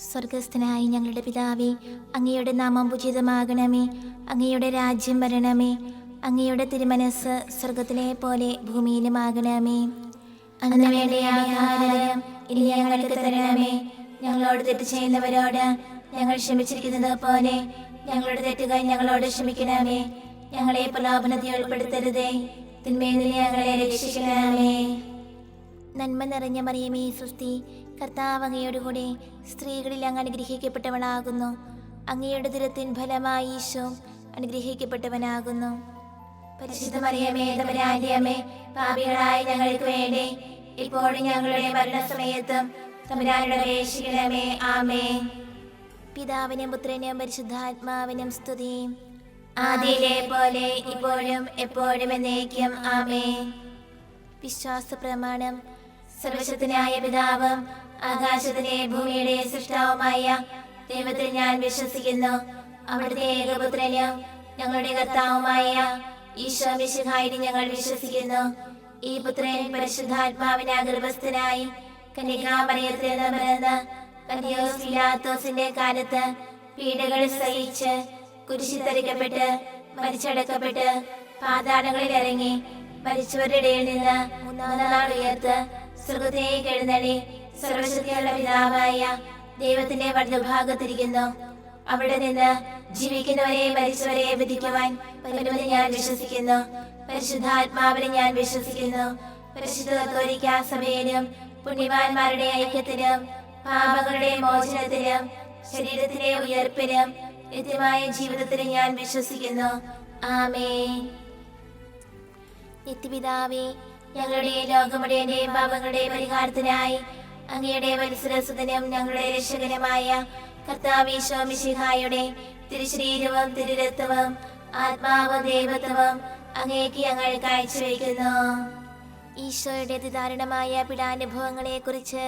സ്വർഗസ്ഥനായ ഞങ്ങളുടെ പിതാവേ, അങ്ങയുടെ നാമം പൂജിതമാകണമേ. അങ്ങയുടെ രാജ്യം വരണമേ. അങ്ങയുടെ തിരുമനസ് സ്വർഗത്തിലെ പോലെ ഭൂമിയിലുമാകണമേ. അന്ന് വേണ്ട ആഹാരം ഇനി ഞങ്ങൾക്ക് തരണമേ. ഞങ്ങളോട് തെറ്റ് ചെയ്യുന്നവരോട് ഞങ്ങൾ ക്ഷമിച്ചിരിക്കുന്നത് പോലെ ഞങ്ങളുടെ തെറ്റുകൾ ഞങ്ങളോട് ക്ഷമിക്കണമേ. ഞങ്ങളെ പ്രലോഭനത്തിൽ ഉൾപ്പെടുത്തരുതേ, തിന്മയിൽ നിന്ന് ഞങ്ങളെ രക്ഷിക്കണമേ. നന്മ നിറഞ്ഞ മറിയമേ സ്വസ്തി, കർത്താവ് അങ്ങയോടുകൂടെ സ്ത്രീകളിൽ അങ്ങ് അനുഗ്രഹിക്കപ്പെട്ടവളാകുന്നു. അങ്ങയുടെ ദുരത്തിൻ ഫലമായി ഈശോ അനുഗ്രഹിക്കപ്പെട്ടവനാകുന്നു. പരിശുദ്ധ മറിയമേ, തമ്പുരാന്റെ അമ്മേ, പാപികളായ ഞങ്ങൾക്ക് വേണ്ടി ഇപ്പോഴും ഞങ്ങളുടെ മരണസമയത്തും തമ്പുരാനോട് അപേക്ഷിക്കണമേ. ആമേൻ. പിതാവിനും പുത്രനും പരിശുദ്ധാത്മാവിനും സ്തുതി, ആദിയിലെ പോലെ ഇപ്പോഴും എപ്പോഴും എന്നേക്കും. ആമേൻ. വിശ്വാസ പ്രമാണം. സർവശക്തനായ പിതാവും ആകാശത്തിലെ ഭൂമിയുടെ സൃഷ്ടാവുമായ ദൈവത്തിൽ ഞാൻ വിശ്വസിക്കുന്നു. അവിടുത്തെ ഏകപുത്രനും ഞങ്ങളുടെ കർത്താവുമായ ഈശോ മിശിഹായിൽ ഞങ്ങൾ വിശ്വസിക്കുന്നു. ഈ പുത്രൻ പരിശുദ്ധാത്മാവിന് ഗർഭസ്ഥനായി കന്യകാമറിയത്തിൽ നിന്ന് പിറന്ന് പന്തിയോസ് പിലാത്തോസിന്റെ കാലത്ത് പീഡകൾ സഹിച്ച് കുരിശിൽ തറയ്ക്കപ്പെട്ട് മരിച്ചടക്കപ്പെട്ട് പാതാളങ്ങളിൽ ഇറങ്ങി മരിച്ചവരുടെ ഇടയിൽ നിന്ന് മൂന്നാം നാൾ ഉയർത്ത് സ്വർഗ്ഗത്തിലേക്ക് എഴുന്നള്ളി സർവശക്തിയുള്ള പിതാവായ ദൈവത്തിന്റെ വലതുഭാഗത്തിരിക്കുന്നു. അവിടെ നിന്ന് ജീവിക്കുന്നവരെ മരിച്ചവരെ വിധിക്കുവാൻ വരുമെന്ന് ഞാൻ വിശ്വസിക്കുന്നു. പരിശുദ്ധാത്മാവിനെ ഞാൻ വിശ്വസിക്കുന്നു. പരിശുദ്ധ കത്തോലിക്കാ സഭയിലും പുണ്യവാന്മാരുടെ ഐക്യത്തിലും പാപങ്ങളുടെ മോചനത്തിലും ശരീരത്തിലെ ഉയർപ്പിലും നിത്യമായ ജീവിതത്തിലും ഞാൻ വിശ്വസിക്കുന്നു. ആമേൻ. നിത്യപിതാവേ, ഞങ്ങളുടെ ലോകമുടേന്റെയും പാപങ്ങളുടെ പരിഹാരത്തിനായി അങ്ങയുടെ വത്സരസുതനും ഞങ്ങളുടെ രക്ഷകനുമായ കർത്താവ് ഈശോ മിശിഹായുടെ തിരുശരീരവും തിരുരക്തവും ആത്മാവും ദൈവത്വവും അങ്ങേക്ക് ഞങ്ങൾ കാഴ്ചവെക്കുന്നു. ഈശോയുടെ അതിദാരുണമായ പീഡാനുഭവങ്ങളെ കുറിച്ച്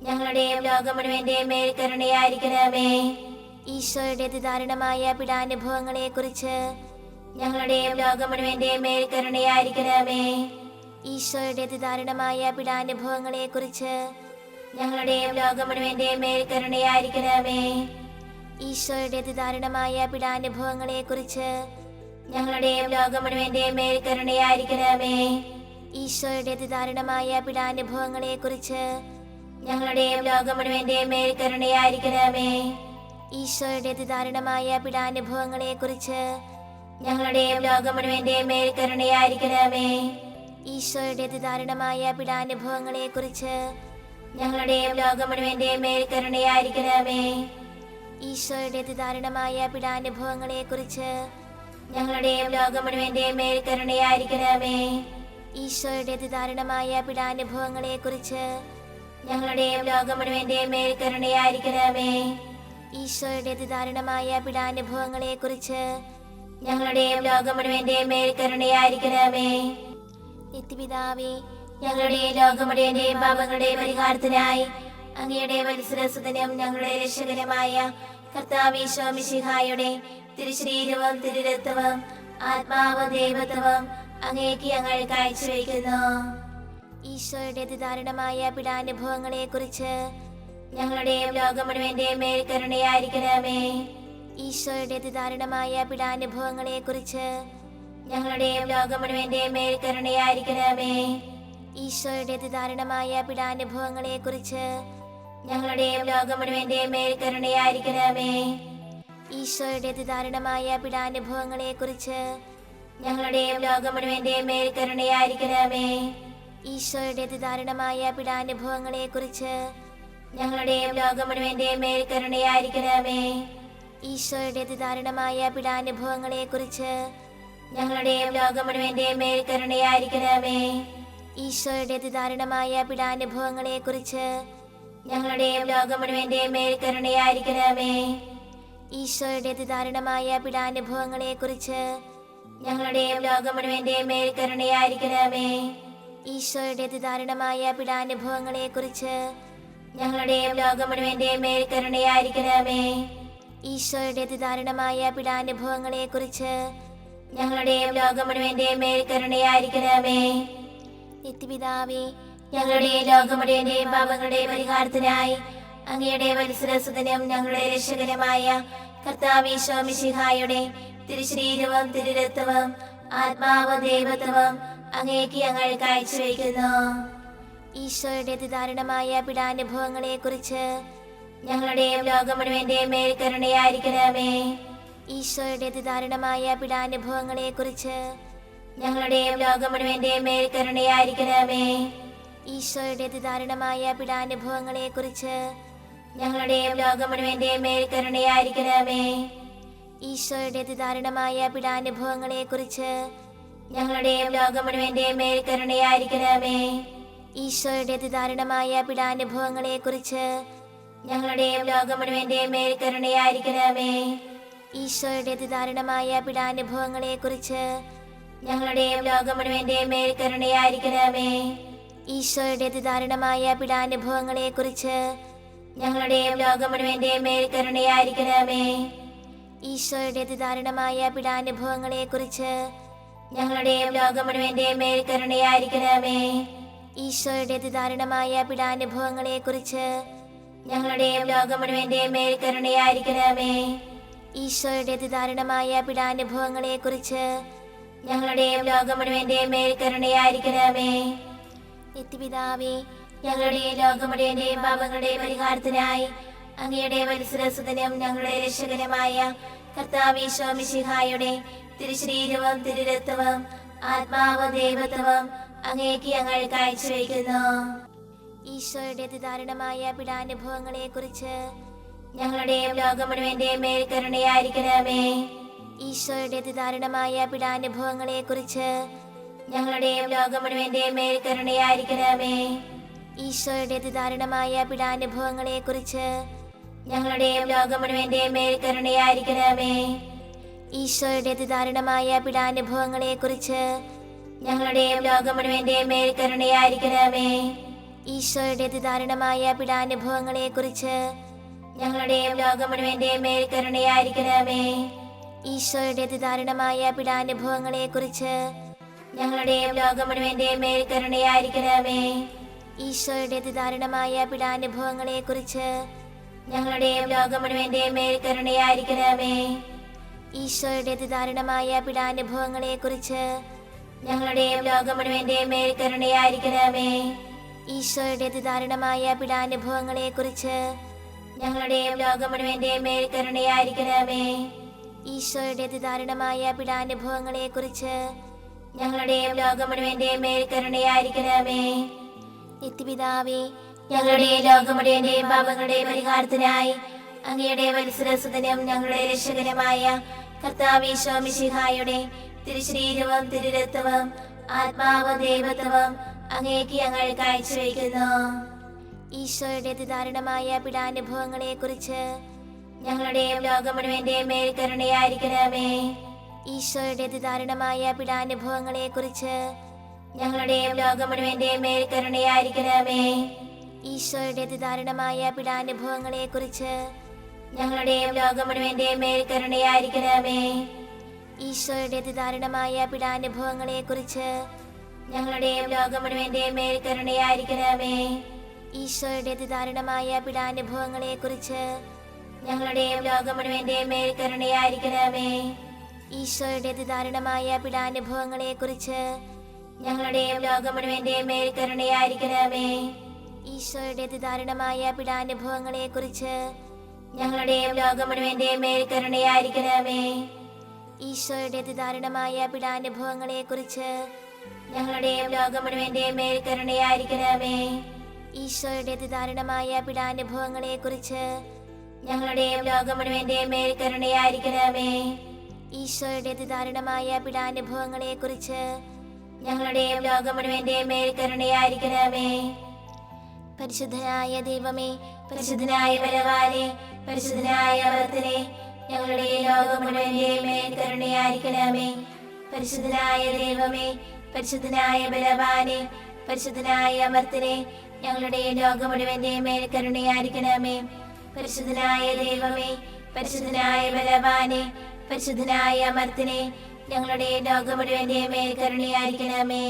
ഞങ്ങളുടെയും ലോകം മുഴുവന്റെയും മേൽ കരുണയായിരിക്കണമേ. ഈശോയുടെ അതിദാരുണമായ പീഡാനുഭവങ്ങളെ കുറിച്ച് ഞങ്ങളുടെയും ലോകം മുഴുവന്റെയും മേൽ കരുണയായിരിക്കണമേ. ഈശോയുടെ അതിദാരുണമായ പീഡാനുഭവങ്ങളെ കുറിച്ച് ഞങ്ങളുടെയും ലോകം മുഴുവന്റെയും മേൽ കരുണയായിരിക്കണമേ. ഈശോയുടെ അതിദാരുണമായ പീഡാനുഭവങ്ങളെ കുറിച്ച് ഞങ്ങളുടെയും ലോകം മുഴുവന്റെയും മേൽ കരുണയായിരിക്കണമേ. ഈശോയുടെ അതിദാരുണമായ പീഡാനുഭവങ്ങളെ കുറിച്ച് ഞങ്ങളുടെയും ലോകം മുഴുവന്റെയും മേൽ കരുണയായിരിക്കണമേ. ഈശോയുടെ അതിദാരുണമായ പീഡാനുഭവങ്ങളെ കുറിച്ച് ഞങ്ങളുടെയും ലോകം മുഴുവന്റെയും മേൽ കരുണയായിരിക്കണമേ. ഈശോയുടെ അതിദാരുണമായ പീഡാനുഭവങ്ങളെ കുറിച്ച് ഞങ്ങളുടെയും ലോകം മുഴുവന്റെയും മേൽ കരുണയായിരിക്കണമേ. ഈശോയുടെ അതിദാരുണമായ പീഡാനുഭവങ്ങളെ കുറിച്ച് ഞങ്ങളുടെയും ലോകം മുഴുവന്റെയും മേൽ കരുണയായിരിക്കണമേ. ഈശോയുടെ അതിദാരുണമായ പീഡാനുഭവങ്ങളെ കുറിച്ച് ഞങ്ങളുടെയും ലോകം മുഴുവന്റെയും മേൽ കരുണയായിരിക്കണമേ. ഈശോയുടെ അതിദാരുണമായ പീഡാനുഭവങ്ങളെ കുറിച്ച് ഞങ്ങളുടെയും ലോകം മുഴുവന്റെയും മേൽ കരുണയായിരിക്കണമേ. നിത്യപിതാവേ, ഞങ്ങളുടെ ലോകം മുഴുവന്റെയും പാപങ്ങളുടെ പരിഹാരത്തിനായി അങ്ങയുടെ വത്സരസുതനും ഞങ്ങളുടെ രക്ഷകനുമായ കർത്താവ് ഈശോ മിശിഹായുടെ തിരുശരീരവും തിരുരക്തവും ആത്മാവും ദൈവത്വവും അങ്ങേക്ക് ഞങ്ങൾ കാഴ്ചവെക്കുന്നു. ഈശോയുടെ അതിദാരുണമായ പീഡാനുഭവങ്ങളെ കുറിച്ച് ഞങ്ങളുടെയും ലോകം മുഴുവന്റെയും മേൽ കരുണയായിരിക്കണമേ. ഈശോയുടെ അതിദാരുണമായ പീഡാനുഭവങ്ങളെ കുറിച്ച് ഞങ്ങളുടെയും ലോകം മുഴുവന്റെയും മേൽ കരുണയായിരിക്കണമേ. ഈശോയുടെ അതിദാരുണമായ പീഡാനുഭവങ്ങളെ കുറിച്ച് ഞങ്ങളുടെയും ലോകം മുഴുവന്റെയും മേൽ കരുണയായിരിക്കണമേ. ഈശോയുടെ അതിദാരുണമായ പീഡാനുഭവങ്ങളെ കുറിച്ച് ഞങ്ങളുടെയും ലോകം മുഴുവന്റെയും മേൽ കരുണയായിരിക്കണമേ. ഈശോയുടെ അതിദാരുണമായ പീഡാനുഭവങ്ങളെ കുറിച്ച് ഞങ്ങളുടെയും ലോകം മുഴുവന്റെയും മേൽ കരുണയായിരിക്കണമേ. ഈശോയുടെ അതിദാരുണമായ പീഡാനുഭവങ്ങളെ കുറിച്ച് ഞങ്ങളുടെയും ലോകം മുഴുവന്റെയും മേൽ കരുണയായിരിക്കണമേ. ഈശോയുടെ അതിദാരുണമായ പീഡാനുഭവങ്ങളെ കുറിച്ച് ഞങ്ങളുടെയും ലോകം മുഴുവന്റെയും മേൽ കരുണയായിരിക്കണമേ. ഈശോയുടെ അതിദാരുണമായ പീഡാനുഭവങ്ങളെ കുറിച്ച് ഞങ്ങളുടെയും ലോകം മുഴുവന്റെയും മേൽ കരുണയായിരിക്കണമേ. ഈശോയുടെ അതിദാരുണമായ പീഡാനുഭവങ്ങളെ കുറിച്ച് ഞങ്ങളുടെയും ലോകം മുഴുവന്റെയും മേൽ കരുണയായിരിക്കണമേ. ഈശോയുടെ അതിദാരുണമായ പീഡാനുഭവങ്ങളെ കുറിച്ച് ഞങ്ങളുടെയും ലോകം മുഴുവന്റെയും മേൽ കരുണയായിരിക്കണമേ. നിത്യപിതാവേ, ഞങ്ങളുടെ ലോകം മുഴുവന്റെയും പാപങ്ങളുടെ പരിഹാരത്തിനായി അങ്ങയുടെ വത്സരസുതനും ഞങ്ങളുടെ രക്ഷകനുമായ കർത്താവീശോ മിശിഹായുടെ തിരുശരീരവും തിരുരക്തവും ആത്മാവും ദൈവത്വവും അങ്ങേക്ക് ഞങ്ങൾ കാഴ്ചവെക്കുന്നു. ഈശോയുടെ അതിദാരുണമായ പീഡാനുഭവങ്ങളെ കുറിച്ച് ഞങ്ങളുടെയും ലോകം മുഴുവന്റെയും മേൽ കരുണയായിരിക്കണമേ. ഈശോയുടെ അതിദാരുണമായ പീഡാനുഭവങ്ങളെ കുറിച്ച് ഞങ്ങളുടെയും ലോകം മുഴുവന്റെയും മേൽ കരുണയായിരിക്കണമേ. ഈശോയുടെ അതിദാരുണമായ പീഡാനുഭവങ്ങളെ കുറിച്ച് ഞങ്ങളുടെയും ലോകം മുഴുവന്റെയും മേൽ കരുണയായിരിക്കണമേ. ഈശോയുടെ അതിദാരുണമായ പീഡാനുഭവങ്ങളെ കുറിച്ച് ഞങ്ങളുടെയും ലോകം മുഴുവന്റെയും മേൽ കരുണയായിരിക്കണമേ. ഈശോയുടെ അതിദാരുണമായ പീഡാനുഭവങ്ങളെ കുറിച്ച് ഞങ്ങളുടെയും ലോകം മുഴുവന്റെയും മേൽ കരുണയായിരിക്കണമേ. ഈശോയുടെ അതിദാരുണമായ പീഡാനുഭവങ്ങളെ കുറിച്ച് ഞങ്ങളുടെയും ലോകം മുഴുവന്റെയും മേൽ കരുണയായിരിക്കണമേ. ഈശോയുടെ അതിദാരുണമായ പീഡാനുഭവങ്ങളെ കുറിച്ച് ഞങ്ങളുടെയും ലോകം മുഴുവന്റെയും മേൽ കരുണയായിരിക്കണമേ. ഈശോയുടെ അതിദാരുണമായ പീഡാനുഭവങ്ങളെ കുറിച്ച് ഞങ്ങളുടെയും ലോകം മുഴുവന്റെയും മേൽ കരുണയായിരിക്കണമേ. ഈശോയുടെ അതിദാരുണമായ പീഡാനുഭവങ്ങളെ കുറിച്ച് ഞങ്ങളുടെയും ലോകം മുഴുവന്റെയും മേൽ കരുണയായിരിക്കണമേ. ഈശോയുടെ അതിദാരുണമായ പീഡാനുഭവങ്ങളെ കുറിച്ച് ഞങ്ങളുടെയും ലോകം മുഴുവന്റെയും മേൽ കരുണയായിരിക്കണമേ. നിത്യപിതാവേ, ഞങ്ങളുടെ ലോകം മുഴുവന്റെയും പാപങ്ങളുടെ പരിഹാരത്തിനായി അങ്ങയുടെ വത്സരസുതനും ഞങ്ങളുടെ രക്ഷകനുമായ കർത്താവീശോ മിശിഹായുടെ തിരുശരീരവും തിരുരക്തവും ആത്മാവും ദൈവത്വവും അങ്ങേക്ക് ഞങ്ങൾ കാഴ്ചവെക്കുന്നു. ഈശോയുടെ അതിദാരുണമായ പീഡാനുഭവങ്ങളെ കുറിച്ച് ഞങ്ങളുടെയും ലോകം മുഴുവന്റെയും മേൽ കരുണയായിരിക്കണമേ. ഈശോയുടെ അതിദാരുണമായ പീഡാനുഭവങ്ങളെ കുറിച്ച് ഞങ്ങളുടെയും ലോകം മുഴുവന്റെയും മേൽ കരുണയായിരിക്കണമേ. ഈശോയുടെ അതിദാരുണമായ പീഡാനുഭവങ്ങളെ കുറിച്ച് ഞങ്ങളുടെയും ലോകം മുഴുവന്റെയും മേൽ കരുണയായിരിക്കണമേ. ഈശോയുടെ അതിദാരുണമായ പീഡാനുഭവങ്ങളെ കുറിച്ച് ഞങ്ങളുടെയും ലോകം മുഴുവന്റെയും മേൽ കരുണയായിരിക്കണമേ. ഈശോയുടെ അതിദാരുണമായ പീഡാനുഭവങ്ങളെ കുറിച്ച് ഞങ്ങളുടെയും ലോകം മുഴുവന്റെയും മേൽ കരുണയായിരിക്കണമേ. ഈശോയുടെ അതിദാരുണമായ പീഡാനുഭവങ്ങളെ കുറിച്ച് ഞങ്ങളുടെയും ലോകം മുഴുവന്റെയും മേൽ കരുണയായിരിക്കണമേ. ഈശോയുടെ അതിദാരുണമായ പീഡാനുഭവങ്ങളെ കുറിച്ച് ഞങ്ങളുടെയും ലോകം മുഴുവന്റെയും മേൽ കരുണയായിരിക്കണമേ. ഈശോയുടെ അതിദാരുണമായ പീഡാനുഭവങ്ങളെ കുറിച്ച് ഞങ്ങളുടെയും ലോകം മുഴുവന്റെയും മേൽ കരുണയായിരിക്കണമേ. ഈശോയുടെ അതിദാരുണമായ പീഡാനുഭവങ്ങളെ കുറിച്ച് ഞങ്ങളുടെയും ലോകം മുഴുവന്റെയും മേൽ കരുണയായിരിക്കണമേ. ഈശോയുടെ അതിദാരുണമായ പീഡാനുഭവങ്ങളെ കുറിച്ച് ഞങ്ങളുടെയും ലോകം മുഴുവന്റെയും മേൽ കരുണയായിരിക്കണമേ. നിത്യപിതാവേ, ഞങ്ങളുടെ ലോകം മുഴുവന്റെയും പാപങ്ങളുടെ പരിഹാരത്തിനായി അങ്ങയുടെ വത്സരസുതനും ഞങ്ങളുടെ രക്ഷകനുമായ കർത്താവീശോ മിശിഹായുടെ തിരുശരീരവും തിരുരക്തവും ആത്മാവും ദൈവത്വവും അങ്ങേക്ക് ഞങ്ങൾ കാഴ്ചവെക്കുന്നു. ഈശോയുടെ അതിദാരുണമായ പീഡാനുഭവങ്ങളെ കുറിച്ച് ഞങ്ങളുടെയും ലോകം മുഴുവന്റെയും മേൽ കരുണയായിരിക്കണമേ. ഈശോയുടെ അതിദാരുണമായ പീഡാനുഭവങ്ങളെ കുറിച്ച് ഞങ്ങളുടെയും ലോകം മുഴുവന്റെയും മേൽ കരുണയായിരിക്കണമേ. ഈശോയുടെ അതിദാരുണമായ പീഡാനുഭവങ്ങളെ കുറിച്ച് ഞങ്ങളുടെയും ലോകം മുഴുവന്റെയും മേൽ കരുണയായിരിക്കണമേ. ഈശോയുടെ അതിദാരുണമായ പീഡാനുഭവങ്ങളെ കുറിച്ച് ഞങ്ങളുടെയും ലോകം മുഴുവന്റെയും മേൽ കരുണയായിരിക്കണമേ. ഈശോയുടെ അതിദാരുണമായ പീഡാനുഭവങ്ങളെ കുറിച്ച് ഞങ്ങളുടെയും ലോകം മുഴുവന്റെയും മേൽ കരുണയായിരിക്കണമേ. ഈശോയുടെ അതിദാരുണമായ പീഡാനുഭവങ്ങളെ കുറിച്ച് ഞങ്ങളുടെയും ലോകം മുഴുവന്റെയും മേൽ കരുണയായിരിക്കണമേ. ഈശോയുടെ അതിദാരുണമായ പീഡാനുഭവങ്ങളെ കുറിച്ച് ഞങ്ങളുടെയും ലോകം മുഴുവന്റെയും മേൽ കരുണയായിരിക്കണമേ. ഈശോയുടെ അതിദാരുണമായ പീഡാനുഭവങ്ങളെ കുറിച്ച് ഞങ്ങളുടെയും ലോകം മുഴുവന്റെയും മേൽ കരുണയായിരിക്കണമേ. ഈശോയുടെ അതിദാരുണമായ പീഡാനുഭവങ്ങളെ കുറിച്ച് ഞങ്ങളുടെയും ലോകം മുഴുവന്റെയും മേൽ കരുണയായിരിക്കണമേ. ഈശോയുടെ അതിദാരുണമായ പീഡാനുഭവങ്ങളെ കുറിച്ച് ഞങ്ങളുടെയും ലോകം മുഴുവന്റെയും മേൽ കരുണയായിരിക്കണമേ. പരിശുദ്ധനായ ദൈവമേ, പരിശുദ്ധനായ ബലവാനേ, പരിശുദ്ധനായ അമർത്തനേ, ഞങ്ങളുടെ ലോകം മുഴുവന്റെയും മേൽ കരുണയായിരിക്കണമേ. പരിശുദ്ധനായ ദൈവമേ, പരിശുദ്ധനായ ബലവാനേ, പരിശുദ്ധനായ അമർത്തനേ, ഞങ്ങളുടെ ലോകം മുഴുവന്റെയും മേൽ കരുണയായിരിക്കണമേ. പരിശുദ്ധനായ ദൈവമേ, പരിശുദ്ധനായ ബലവാനേ, പരിശുദ്ധനായ അമർത്തനേ, ഞങ്ങളുടെ ലോകം മുഴുവന്റെയും മേൽ കരുണയായിരിക്കണമേ.